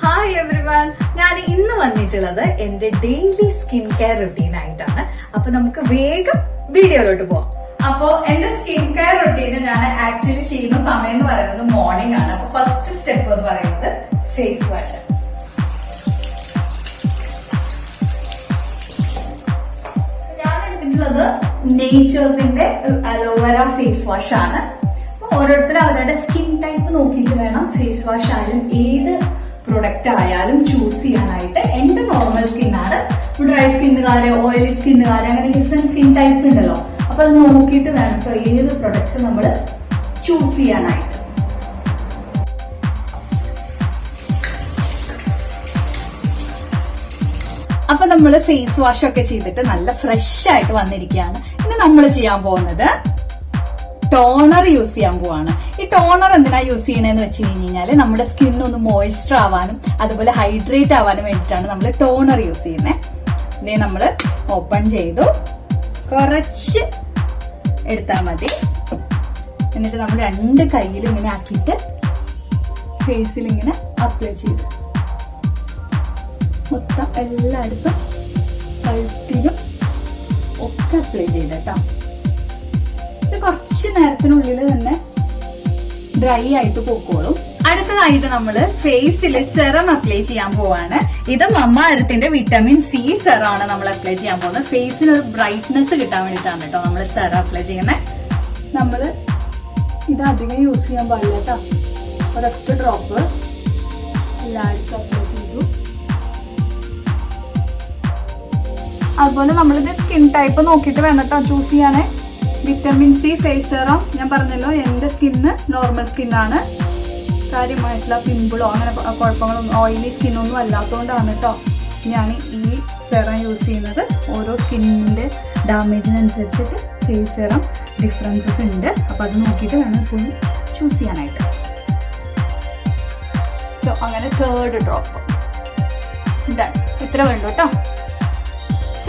Hi everyone, ഞാൻ ഇന്ന് വന്നിട്ടുള്ളത് എന്റെ ഡെയിലി സ്കിൻ കെയർ റുട്ടീൻ ആയിട്ടാണ്. അപ്പൊ നമുക്ക് വേഗം വീഡിയോയിലോട്ട് പോവാം. അപ്പോ എന്റെ സ്കിൻ കെയർ റുട്ടീന് ഞാൻ ആക്ച്വലി ചെയ്യുന്ന സമയം എന്ന് പറയുന്നത് മോർണിംഗ് ആണ്. അപ്പൊ ഫസ്റ്റ് സ്റ്റെപ്പ് എന്ന് പറയുന്നത് ഫേസ് വാഷ്. ഞാൻ എടുത്തിട്ടുള്ളത് നേച്ചേഴ്സിന്റെ അലോവേര ഫേസ് വാഷ് ആണ്. ഓരോരുത്തരും അവരുടെ സ്കിൻ ടൈപ്പ് നോക്കിയിട്ട് വേണം ഫേസ് വാഷ് ആയാലും ഏത് പ്രൊഡക്റ്റ് ആയാലും ചൂസ് ചെയ്യാനായിട്ട്. എന്റെ നോർമൽ സ്കിന്നാണ്. ഡ്രൈ സ്കിന്നുകാര്, ഓയിലി സ്കിന്നുകാര്, അങ്ങനെ ഡിഫറെന്റ് സ്കിൻ ടൈപ്സ് ഉണ്ടല്ലോ. അപ്പൊ അത് നോക്കിയിട്ട് വേണം ഇപ്പൊ ഏത് പ്രൊഡക്ട്സ് നമ്മൾ ചൂസ് ചെയ്യാനായിട്ട്. അപ്പൊ നമ്മള് ഫേസ് വാഷ് ഒക്കെ ചെയ്തിട്ട് നല്ല ഫ്രഷ് ആയിട്ട് വന്നിരിക്കുകയാണ്. ഇന്ന് നമ്മൾ ചെയ്യാൻ പോകുന്നത് ടോണർ യൂസ് ചെയ്യാൻ പോവാണ്. ഈ ടോണർ എന്തിനാ യൂസ് ചെയ്യണമെന്ന് വെച്ച് കഴിഞ്ഞാല് നമ്മുടെ സ്കിൻ ഒന്ന് മോയ്സ്ചർ ആവാനും അതുപോലെ ഹൈഡ്രേറ്റ് ആവാനും വേണ്ടിയിട്ടാണ് നമ്മൾ ടോണർ യൂസ് ചെയ്യുന്നത്. ഇതേ നമ്മള് ഓപ്പൺ ചെയ്തു, കുറച്ച് എടുത്താൽ മതി. എന്നിട്ട് നമ്മൾ രണ്ട് കൈയിലും ഇങ്ങനെ ആക്കിയിട്ട് ഫേസിൽ ഇങ്ങനെ അപ്ലൈ ചെയ്തു. മൊത്തം എല്ലായിടത്തും കഴുത്തിലും ഒക്കെ അപ്ലൈ ചെയ്തേട്ടോ. ഇത് കുറച്ച് നേരത്തിനുള്ളിൽ തന്നെ ഡ്രൈ ആയിട്ട് പോക്കോളും. അടുത്തതായിട്ട് നമ്മള് ഫേസിൽ സെറം അപ്ലൈ ചെയ്യാൻ പോവാണ്. ഇത് മമ്മ എർത്തിന്റെ വിറ്റമിൻ സി സെറം ആണ് നമ്മൾ അപ്ലൈ ചെയ്യാൻ പോകുന്നത്. ഫേസിന് ഒരു ബ്രൈറ്റ്നെസ് കിട്ടാൻ വേണ്ടിയിട്ടാണ് കേട്ടോ നമ്മൾ സെറം അപ്ലൈ ചെയ്യുന്നത്. നമ്മള് ഇത് അധികം യൂസ് ചെയ്യാൻ പാടില്ല കേട്ടോ. ഒരൊറ്റ ഡ്രോപ്പ് എല്ലായിടത്തും അപ്ലൈ ചെയ്തു. അതുപോലെ നമ്മളിത് സ്കിൻ ടൈപ്പ് നോക്കിയിട്ട് വേണം കേട്ടോ ചൂസ് ചെയ്യാനേ. വിറ്റമിൻ സി ഫേസ് സെറം ഞാൻ പറഞ്ഞല്ലോ, എന്റെ സ്കിന്ന് നോർമൽ സ്കിന്നാണ്. കാര്യമായിട്ടുള്ള പിമ്പിളോ അങ്ങനെ കുഴപ്പങ്ങളൊന്നും ഓയിലി സ്കിന്നൊന്നും അല്ലാത്തതുകൊണ്ടാണ് കേട്ടോ ഞാൻ ഈ സെറം യൂസ് ചെയ്യുന്നത്. ഓരോ സ്കിന്നിന്റെ ഡാമേജിനനുസരിച്ചിട്ട് ഫേസ് സെറം ഡിഫറൻസസ് ഉണ്ട്. അപ്പൊ അത് നോക്കിയിട്ട് വേണം ഇപ്പോൾ ചൂസ് ചെയ്യാനായിട്ട്. സോ അങ്ങനെ തേർഡ് ഡ്രോപ്പ് ഇത്ര വേണ്ടു കേട്ടോ.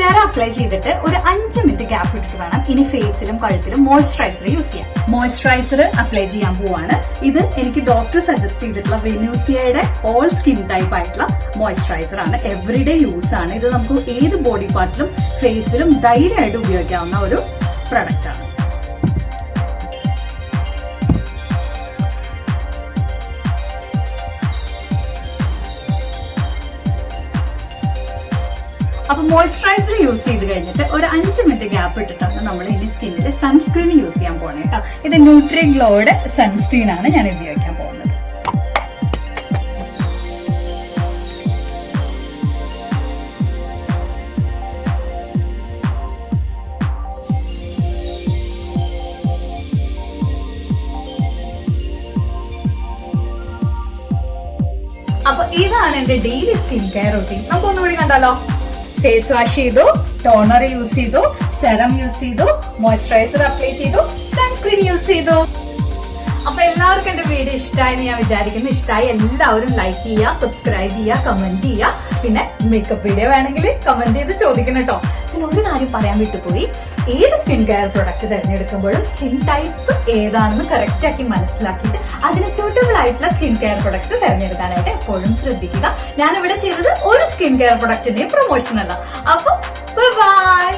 സെറം അപ്ലൈ ചെയ്തിട്ട് ഒരു 5 മിനിറ്റ് ഗ്യാപ്പ് ഇട്ടിട്ട് വേണം ഇനി ഫേസിലും കഴുത്തിലും മോയ്സ്ചറൈസർ യൂസ് ചെയ്യാം. മോയ്സ്ചറൈസർ അപ്ലൈ ചെയ്യാൻ പോവാണ്. ഇത് എനിക്ക് ഡോക്ടർ സജസ്റ്റ് ചെയ്തിട്ടുള്ള വെനൂസിയയുടെ ഓൾ സ്കിൻ ടൈപ്പ് ആയിട്ടുള്ള മോയ്സ്ചറൈസർ ആണ്. എവറിഡേ യൂസ് ആണ്. ഇത് നമുക്ക് ഏത് ബോഡി പാർട്ടിലും ഫേസിലും ധൈര്യമായിട്ട് ഉപയോഗിക്കാവുന്ന ഒരു പ്രൊഡക്റ്റ് ആണ്. അപ്പൊ മോയ്സ്ചറൈസർ യൂസ് ചെയ്ത് കഴിഞ്ഞിട്ട് ഒരു 5 മിനിറ്റ് ഗ്യാപ്പ് ഇട്ടിട്ടാണ് നമ്മൾ ഇനി സ്കിന്നിൽ സൺസ്ക്രീൻ യൂസ് ചെയ്യാൻ പോണേ കേട്ടോ. ഇത് ന്യൂട്രിഗ്ലോയുടെ സൺസ്ക്രീൻ ആണ് ഞാൻ ഉപയോഗിക്കാൻ പോകുന്നത്. അപ്പൊ ഇതാണ് എന്റെ ഡെയിലി സ്കിൻ കെയർ റൂട്ടീൻ. നമുക്ക് ഒന്നുകൂടി കണ്ടാലോ. ഫേസ് വാഷ് ചെയ്തു, ടോണർ യൂസ് ചെയ്തു, സെറം യൂസ് ചെയ്തു, മോയ്സ്ചറൈസർ അപ്ലൈ ചെയ്തു, സൺസ്ക്രീൻ യൂസ് ചെയ്തു. അപ്പൊ എല്ലാവർക്കും എന്റെ വീഡിയോ ഇഷ്ടമായെന്ന് ഞാൻ വിചാരിക്കുന്നു. ഇഷ്ടമായി എല്ലാവരും ലൈക്ക് ചെയ്യുക, സബ്സ്ക്രൈബ് ചെയ്യുക, കമന്റ് ചെയ്യുക. പിന്നെ മേക്കപ്പ് വീഡിയോ വേണമെങ്കിൽ കമന്റ് ചെയ്ത് ചോദിക്കണം കേട്ടോ. പിന്നെ ഒരു കാര്യം പറയാൻ വിട്ടുപോയി. ഏത് സ്കിൻ കെയർ പ്രൊഡക്റ്റ് തിരഞ്ഞെടുക്കുമ്പോഴും സ്കിൻ ടൈപ്പ് ഏതാണെന്ന് കറക്റ്റ് ആക്കി മനസ്സിലാക്കിയിട്ട് അതിന് സൂട്ടബിൾ ആയിട്ടുള്ള സ്കിൻ കെയർ പ്രൊഡക്ട്സ് തിരഞ്ഞെടുക്കാനായിട്ട് എപ്പോഴും ശ്രദ്ധിക്കുക. ഞാനിവിടെ ചെയ്തത് ഒരു സ്കിൻ കെയർ പ്രൊഡക്റ്റിന്റെയും പ്രൊമോഷൻ അല്ല. അപ്പൊ ബൈ.